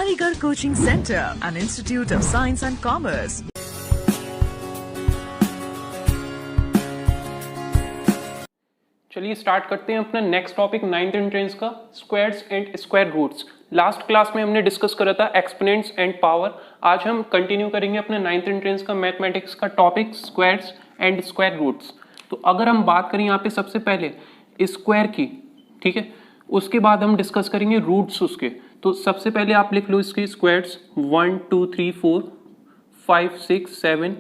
Aligarh Coaching Center, an institute of science and commerce. चलिए start करते हैं अपना नेक्स्ट टॉपिक नाइन्थ एंट्रेंस का, squares and square roots. Last class में हमने डिस्कस करा था एक्सपोनेंट्स एंड पावर। आज हम कंटिन्यू करेंगे अपने नाइन्थ एंट्रेंस का मैथमेटिक्स का topic squares and square roots. तो अगर हम बात करें यहाँ पे सबसे पहले स्क्वायर की, ठीक है, उसके बाद हम डिस्कस करेंगे रूट्स उसके। तो सबसे पहले आप लिख लो इसके स्क्वायर्स 1 2 3 4 5 6 7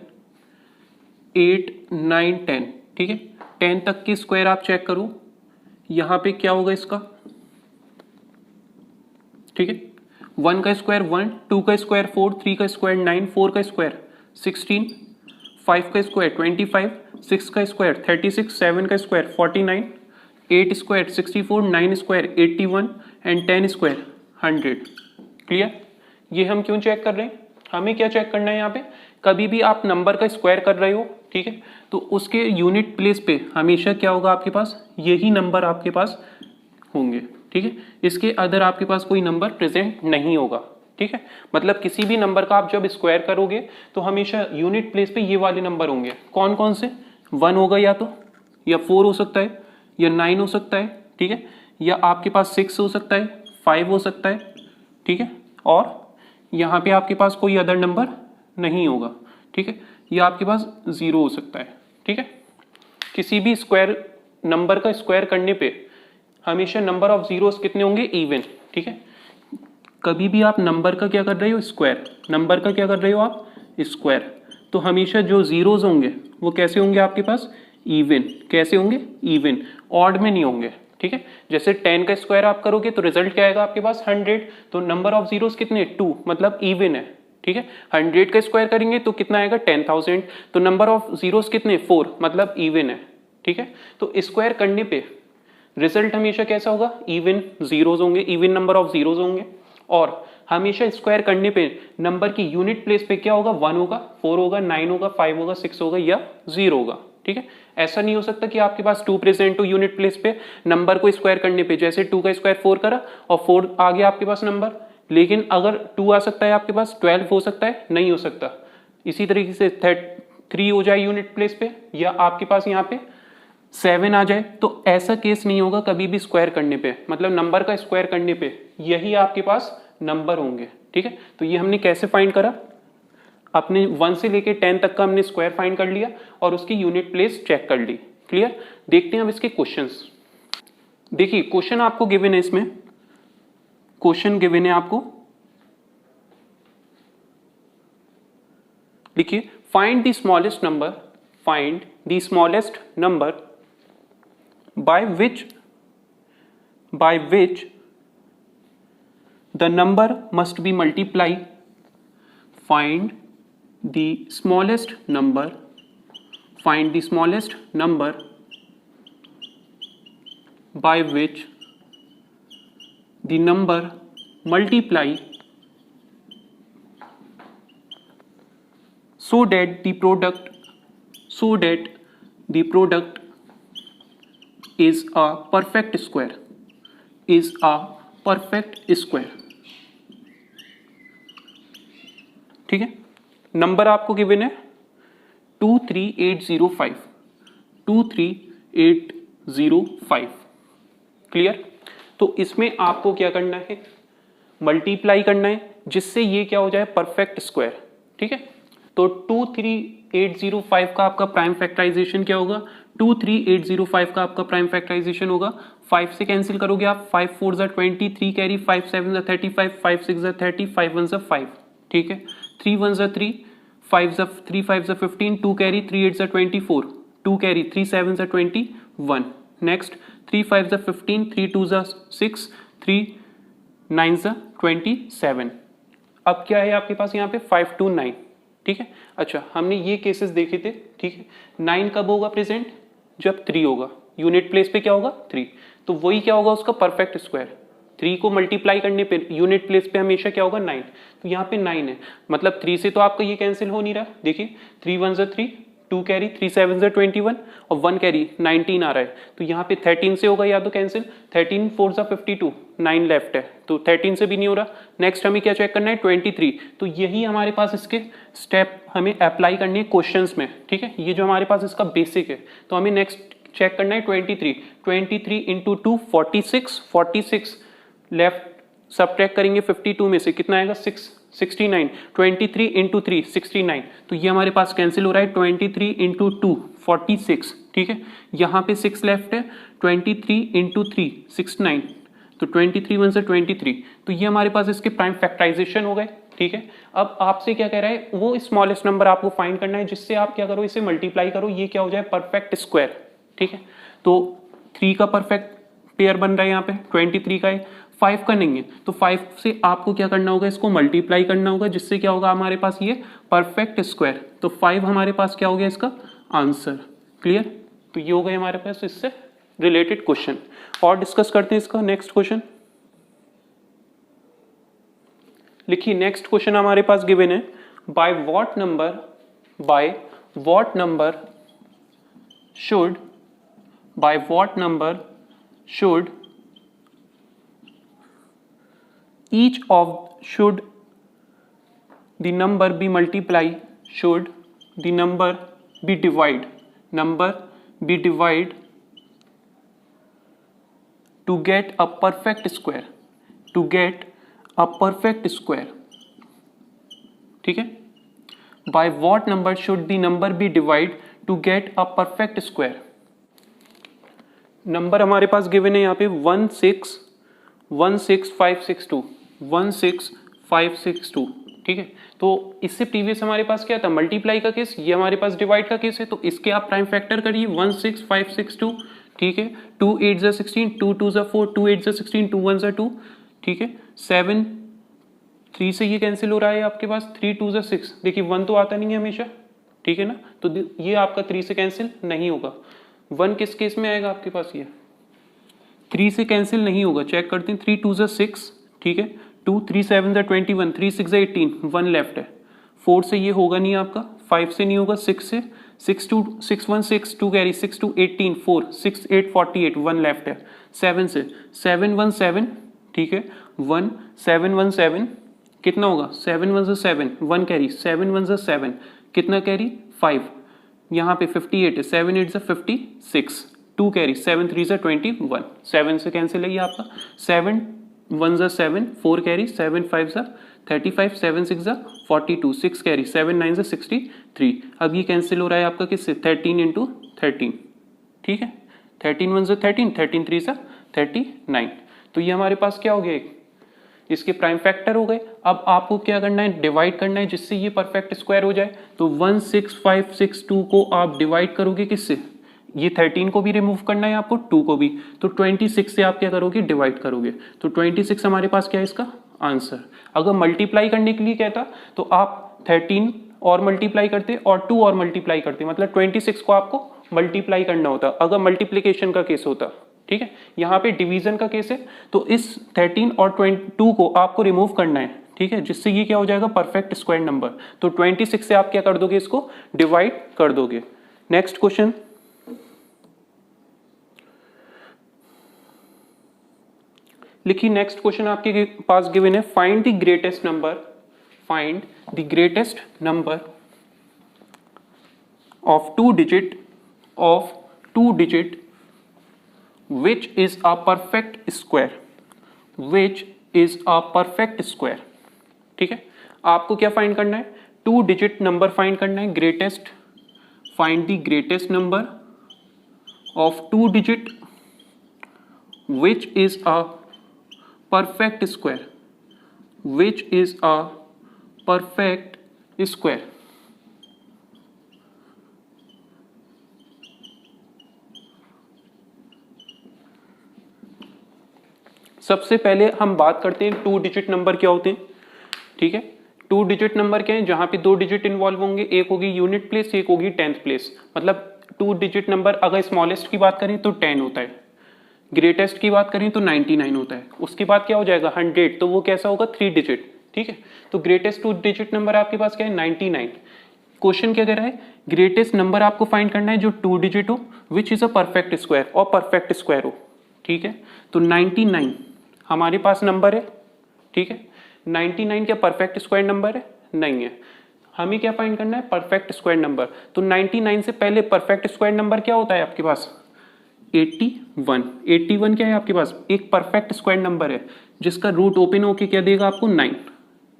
8 9 10, ठीक है। 10 तक की स्क्वायर आप चेक करो, यहां पे क्या होगा इसका, ठीक है। 1 का स्क्वायर 1, 2 का स्क्वायर 4, 3 का स्क्वायर 9, 4 का स्क्वायर 16, 5 का स्क्वायर 25, 6 का स्क्वायर 36, 7 का square 49, 8 square 64, 9 square 81 and 10 square 100। Clear? ये हम क्यों चेक कर रहे हैं, हमें क्या चेक करना है यहाँ पे, कभी भी आप नंबर का स्क्वायर कर रहे हो, ठीक है, तो उसके यूनिट प्लेस पे हमेशा क्या होगा, आपके पास यही नंबर आपके पास होंगे, ठीक है। इसके अदर आपके पास कोई नंबर प्रेजेंट नहीं होगा, ठीक है। मतलब किसी भी नंबर का आप जब स्क्वायर करोगे तो हमेशा यूनिट प्लेस पे ये वाले नंबर होंगे। कौन कौन से? 1 होगा या तो, या 4 हो सकता है, या 9 हो सकता है, ठीक है, या आपके पास 6 हो सकता है, 5 हो सकता है, ठीक है, और यहाँ पे आपके पास कोई अदर नंबर नहीं होगा, ठीक है, या आपके पास 0 हो सकता है, ठीक है। किसी भी स्क्वायर नंबर का स्क्वायर करने पे हमेशा नंबर ऑफ जीरोस कितने होंगे, इवन, ठीक है। कभी भी आप नंबर का क्या कर रहे हो, स्क्वायर, नंबर का क्या कर रहे हो आप, स्क्वायर, तो हमेशा जो जीरोस होंगे वो कैसे होंगे आपके पास, इवन। कैसे होंगे, इवन, ऑड में नहीं होंगे, ठीक है। जैसे 10 का स्क्वायर आप करोगे तो रिजल्ट क्या आएगा आपके पास 100, तो नंबर ऑफ जीरोस कितने, 2, मतलब इवन है, ठीक है। 100 का स्क्वायर करेंगे तो कितना आएगा 10,000, तो नंबर ऑफ जीरोस कितने, 4, मतलब इवन है, ठीक है। तो स्क्वायर करने पे रिजल्ट हमेशा कैसा होगा, इवन जीरोस होंगे, इवन नंबर ऑफ जीरोस होंगे। और हमेशा स्क्वायर करने पे नंबर की यूनिट प्लेस पे क्या होगा, 1 होगा, 4 होगा, 9 होगा, 5 होगा, 6 होगा या 0 होगा, ठीक है। ऐसा नहीं हो सकता कि आपके पास 2 प्रेजेंट हो यूनिट प्लेस पे नंबर को स्क्वायर करने पे, जैसे 2 का स्क्वायर 4 करा और 4 आ गया आपके पास नंबर, लेकिन अगर 2 आ सकता है आपके पास, 12 हो सकता है, नहीं हो सकता। इसी तरीके से 3 हो जाए यूनिट प्लेस पे, या आपके पास यहाँ पे 7 आ जाए, तो ऐसा केस नहीं होगा कभी भी स्क्वायर करने पे, मतलब नंबर का स्क्वायर करने पे यही आपके पास नंबर होंगे, ठीक है। तो ये हमने कैसे फाइंड करा, अपने 1 से लेके 10 तक का हमने स्क्वायर फाइंड कर लिया और उसकी यूनिट प्लेस चेक कर ली। क्लियर? देखते हैं अब इसके क्वेश्चंस। देखिए क्वेश्चन आपको गिवन है, इसमें क्वेश्चन गिवन है आपको, लिखिए find the smallest number, find the smallest number by which the number must be multiplied. Find the smallest number, find the smallest number by which the number multiply so that the product is a perfect square, is a perfect square, ठीक है। Number आपको given है 23805, 23805। Clear? तो इसमें आपको क्या करना है, मल्टीप्लाई करना है जिससे ये क्या हो जाए, परफेक्ट स्क्वायर, ठीक है। तो 23805 का आपका प्राइम फैक्टराइजेशन क्या होगा, 23805 का आपका प्राइम फैक्टराइजेशन होगा, 5 से कैंसिल करोगे आप, 5 4 जा 20, 3 कैरी, 5 7 जा 35, 5 6 जा 30, 5 1 जा 5, ठीक है। 3 1 जा 3, 5 जा 3 5 जा 15, 2 कैरी, 3 8 जा 24, 2 कैरी, 3 7 जा 21, नेक्स्ट 3 5 जा 15, 3 2 जा 6, 3 9 जा 27। अब क्या है आपके पास यहाँ पे 5 2 9, ठीक है। अच्छा, हमने ये केसेस देखे थे, ठीक है। 9 कब होगा प्रेजेंट, जब 3 होगा, यूनिट प्लेस पे क्या होगा 3, तो वही क्या होगा उसका परफेक्ट स्क्वायर। 3 को मल्टीप्लाई करने पे यूनिट प्लेस पे हमेशा क्या होगा 9, तो यहाँ पे 9 है, मतलब 3 से तो आपका ये कैंसिल हो नहीं रहा। देखिए 3 1 जा 3, 2 कैरी, 3 7 से 21 और 1 कैरी 19 आ रहा है, तो यहाँ पे 13 से होगा या तो कैंसिल, 13 4 जा 52, 9 लेफ्ट है, तो 13 से भी नहीं हो रहा। नेक्स्ट हमें क्या चेक करना है, 23, तो यही हमारे पास इसके स्टेप हमें अप्लाई करनी है क्वेश्चंस में, ठीक है, ये जो हमारे पास इसका बेसिक है। तो हमें नेक्स्ट चेक करना है 23 इंटू 2 46 लेफ्ट सब्ट्रैक्ट करेंगे 52 में से, कितना आएगा 69, 23 इंटू 3 69, तो ये हमारे पास कैंसिल हो रहा है। 23 इंटू 2 46, ठीक है, यहाँ पे 6 लेफ्ट है, 23 इंटू 3 69, तो 23 1 से 23, तो ये हमारे पास इसके प्राइम फैक्टराइजेशन हो गए, ठीक है। अब आपसे क्या कह रहा है, वो स्मॉलेस्ट नंबर आपको फाइंड करना है जिससे आप क्या करो, इसे मल्टीप्लाई करो, ये क्या हो जाए, परफेक्ट स्क्वायर, ठीक है। तो 3 का परफेक्ट पेयर बन रहा है यहाँ पे, 23 का है, 5 का नहीं है, तो 5 से आपको क्या करना होगा, इसको मल्टीप्लाई करना होगा, जिससे क्या होगा हमारे पास ये परफेक्ट स्क्वायर, तो 5 हमारे पास क्या हो गया इसका आंसर। क्लियर, तो ये हो गया हमारे पास इससे रिलेटेड क्वेश्चन। और डिस्कस करते हैं इसका नेक्स्ट क्वेश्चन। लिखिए नेक्स्ट क्वेश्चन हमारे पास गिवन है, by what number should each of should the number be multiply, should the number be divide to get a perfect square, ठीक है। by what number should the number be divide to get a perfect square। Number हमारे पास given है यहाँ पे 16562, ठीक है। तो इससे प्रीवियस हमारे पास क्या था, मल्टीप्लाई का केस, ये हमारे पास डिवाइड का केस है, तो इसके आप प्राइम फैक्टर करिए 16562, ठीक है, 2 8 जा 16, 2 2 जा 4, 2 8 जा 16, 2 1 जा 2, ठीक है, 7 3 से ये कैंसिल हो रहा है आपके पास, 3 2 जा 6, देखिए 1 तो आता नहीं है हमेशा, ठीक है ना, तो ये आपका 3 से कैंसिल नहीं होगा। 1 किस केस में आएगा आपके पास, ये 3 से कैंसिल नहीं होगा, चेक करते हैं, 3 2 जा 6, ठीक है, 2 3 7 जा 21, 3 6 जा 18, 1 लेफ्ट है, 4 से ये होगा नहीं आपका, 5 से नहीं होगा, 6 से 6 2 6 1 6 2 कैरी, 6 2 18 4 6 8 48, 1 लेफ्ट है, 7 से 7 1 7, ठीक है, 1 7 1 7 कितना होगा, 7 1 जा 7, 1 कैरी, 7 1 जा 7 कितना कैरी 5, यहाँ पे 58 है, 7 8 जा 56, 2 कैरी, 7 3 जा 21, 7 से कैंसिल है ये आपका, 7 1 जा 7, 4 कैरी, 7 5 जा 35, 7 6 जा 42, 6 कैरी, 7 9 जा 63। अब ये कैंसिल हो रहा है आपका किससे, 13 इंटू 13, ठीक है, 13 1 जा 13, 13 3 जा 39, तो ये हमारे पास क्या हो गया, इसके प्राइम फैक्टर हो गए। अब आपको क्या करना है, डिवाइड करना है जिससे ये परफेक्ट स्क्वायर हो जाए, तो 16562 को आप डिवाइड करोगे किससे, ये 13 को भी रिमूव करना है आपको, 2 को भी, तो 26 से आप क्या करोगे, डिवाइड करोगे, तो 26 हमारे पास क्या है इसका आंसर। अगर मल्टीप्लाई करने के लिए कहता तो आप 13 और मल्टीप्लाई करते और 2 और मल्टीप्लाई करते, मतलब 26 को आपको मल्टीप्लाई करना होता अगर मल्टीप्लीकेशन का केस होता, ठीक है। यहाँ पे डिवीजन का केस है, तो इस 13 और 2 को आपको रिमूव करना है, ठीक है, जिससे ये क्या हो जाएगा, परफेक्ट स्क्वायर नंबर। तो 26 से आप क्या कर दोगे, इसको डिवाइड कर दोगे। नेक्स्ट क्वेश्चन, लिखिए नेक्स्ट क्वेश्चन आपके पास गिवन है, find the greatest number of two digit which is a perfect square, ठीक है। आपको क्या फाइंड करना है, 2 डिजिट नंबर फाइंड करना है, find the greatest number of 2 digit which is a perfect square, सबसे पहले हम बात करते हैं 2 डिजिट नंबर क्या होते हैं, ठीक है। 2 डिजिट नंबर क्या है, जहां पे 2 डिजिट इन्वॉल्व होंगे, एक होगी यूनिट प्लेस, एक होगी 10th प्लेस, मतलब 2 डिजिट नंबर अगर स्मॉलेस्ट की बात करें तो 10 होता है, ग्रेटेस्ट की बात करें तो 99 होता है, उसके बाद क्या हो जाएगा 100, तो वो कैसा होगा 3 डिजिट, ठीक है। तो ग्रेटेस्ट 2 डिजिट नंबर आपके पास क्या है 99, क्वेश्चन क्या कह रहा है, ग्रेटेस्ट नंबर आपको फाइंड करना है जो 2 डिजिट हो, which is a perfect square और परफेक्ट स्क्वायर हो। ठीक है, तो 99 हमारे पास नंबर है। ठीक है, 99 क्या परफेक्ट स्क्वायर नंबर है? नहीं है। हमें क्या फाइंड करना है? Perfect square number. तो 99 से पहले परफेक्ट स्क्वायर नंबर क्या होता है आपके पास? 81। 81 क्या है आपके पास? एक परफेक्ट स्क्वायर नंबर है जिसका रूट ओपन होके क्या देगा आपको? 9।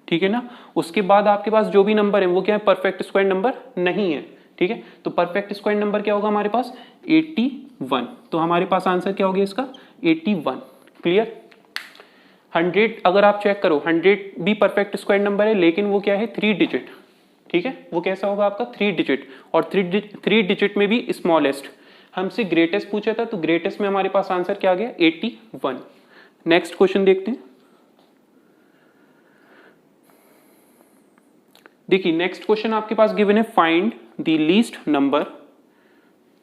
ठीक है ना। उसके बाद आपके पास जो भी नंबर है वो क्या है? परफेक्ट स्क्वायर नंबर नहीं है। ठीक है, तो परफेक्ट स्क्वायर नंबर क्या होगा हमारे पास? 81। तो हमारे पास आंसर क्या हो गया इसका? 81। क्लियर। 100 अगर आप चेक करो, 100 भी परफेक्ट स्क्वायर नंबर है, लेकिन वो क्या है? 3 डिजिट। ठीक है, वो कैसा होगा आपका? 3 डिजिट, और 3 डिजिट में भी स्मॉलेस्ट। हमसे ग्रेटेस्ट पूछा था, तो ग्रेटेस्ट में हमारे पास आंसर क्या आ गया? 81। नेक्स्ट क्वेश्चन देखते हैं। देखिए नेक्स्ट क्वेश्चन आपके पास गिवन है, फाइंड द लीस्ट नंबर।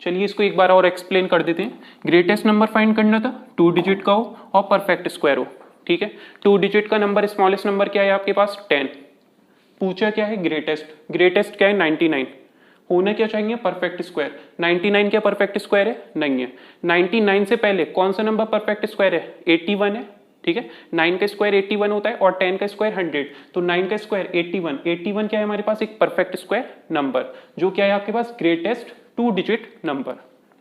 चलिए इसको एक बार और एक्सप्लेन कर देते हैं। ग्रेटेस्ट नंबर फाइंड करना था, 2 डिजिट का हो और परफेक्ट स्क्वायर हो। ठीक है, 2 डिजिट का नंबर, स्मॉलेस्ट नंबर क्या है आपके पास? 10। पूछा क्या है? ग्रेटेस्ट। ग्रेटेस्ट क्या है? 99। होना क्या चाहिए? Perfect square. 99 क्या परफेक्ट स्क्वायर है? नहीं है। 99 से पहले कौन सा नंबर परफेक्ट स्क्वायर है? 81 है। ठीक है, 9 का स्क्वायर 81 होता है और 10 का स्क्वायर 100, तो 9 का स्क्वायर 81। 81 क्या है हमारे पास? एक परफेक्ट स्क्वायर नंबर, जो क्या है आपके पास? Greatest 2 digit number.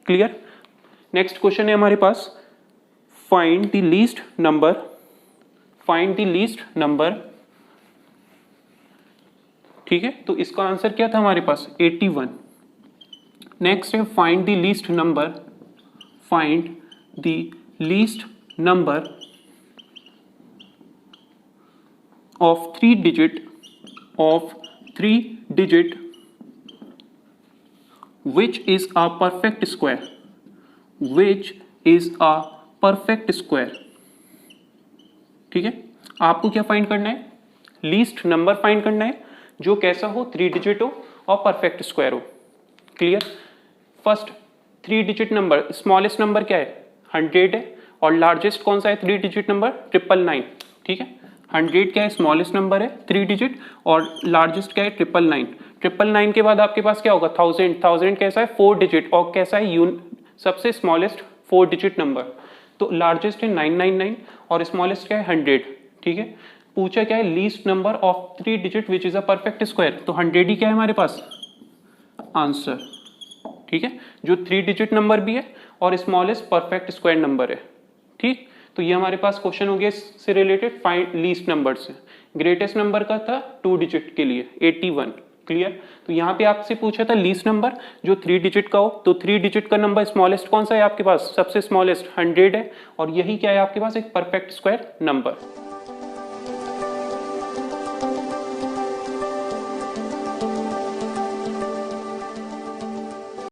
Clear. Next question है हमारे पास, find the least number. Find the least number. ठीक है, तो इसका आंसर क्या था हमारे पास? 81। नेक्स्ट है, find the least number. Find the least number of 3 digit which is a perfect square, which is a perfect square। ठीक है, आपको क्या फाइंड करना है? लीस्ट नंबर फाइंड करना है जो कैसा हो? 3 डिजिट हो और परफेक्ट स्क्वायर हो। Clear. First 3 digit number, smallest number क्या है? 100 है, और लार्जेस्ट कौन सा है 3 डिजिट नंबर? 999। ठीक है, 100 क्या है? स्मॉलेस्ट नंबर है 3 डिजिट, और लार्जेस्ट क्या है? 999। 999 के बाद आपके पास क्या होगा? 1000। 1000 कैसा है? 4 डिजिट, और कैसा है? सबसे स्मॉलेस्ट 4 डिजिट नंबर। तो लार्जेस्ट है 999 और स्मॉलेस्ट क्या है? 100। ठीक है, पूछा क्या है? Least number of 3 digit which is a perfect square, तो 100 ही क्या है हमारे पास? आंसर। ठीक है, जो 3 डिजिट नंबर भी है और स्मॉलेस्ट परफेक्ट स्क्वायर नंबर है। ठीक, तो ये हमारे पास क्वेश्चन हो गया इससे रिलेटेड, फाइंड लीस्ट नंबर से। ग्रेटेस्ट नंबर का था 2 डिजिट के लिए 81। क्लियर। तो यहाँ पे आपसे पूछा था लीस्ट नंबर जो 3 डिजिट का हो, तो 3 डिजिट का नंबर स्मॉलेस्ट कौन सा है आपके पास? सबसे स्मॉलेस्ट 100 है, और यही क्या है आपके पास? एक परफेक्ट स्क्वायर नंबर।